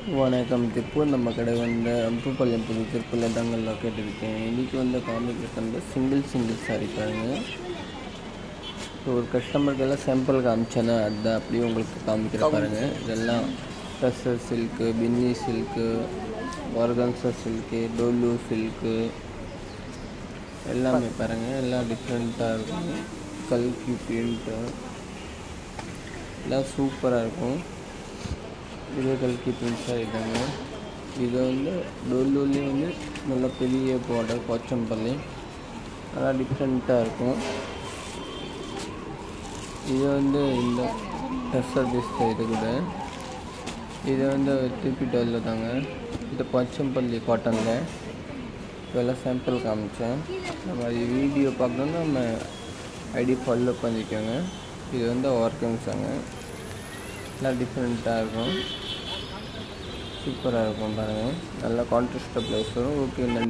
வணக்கம். திருப்பூர் நம்ம கடை வந்து அம்புபாளையம் புது திருப்பூரில் தாங்க லொக்கேட் இருக்கேன். இன்றைக்கி வந்து காமிக்கிறது சிங்கிள் சாரி பாருங்க. ஒரு கஸ்டமருக்கெல்லாம் சாம்பிள் காமிச்சேன்னா அதுதான் அப்படியே உங்களுக்கு காமிக்கிற பாருங்க. இதெல்லாம் டஸ்ஸர் சில்க்கு, பின்னி silk, organza silk, Dholu silk எல்லாமே பாருங்கள். எல்லாம் டிஃப்ரெண்ட்டாக இருக்கும். கல்கி பிரிண்ட்டு எல்லாம் சூப்பராக இருக்கும். இதே கல்கி பிரிண்ட்ஸாக இதாங்க. இது வந்து டோலூலேயே வந்து நல்ல பெரிய பார்டர் போச்சம்பள்ளி நல்லா டிஃப்ரெண்ட்டாக இருக்கும். இது வந்து இந்த டஸ்ஸர் டிஸ்ட் இது கூட இது வந்து திருப்பி டோலில் தாங்க. இது போச்சம்பள்ளி காட்டனில் இதெல்லாம் சாம்பிள் காமிச்சேன். நம்ம அது வீடியோ பார்க்கணுன்னா நம்ம ஐடி ஃபாலோ பண்ணிக்கோங்க. இது வந்து ஆர்கன்ஸாங்க. எல்லாம் டிஃப்ரெண்ட்டாக இருக்கும். சூப்பராக இருக்கும் பாருங்கள். நல்லா கான்ட்ராஸ்ட்டாக ப்ளவுஸ் வரும். ஓகே, நன்றி.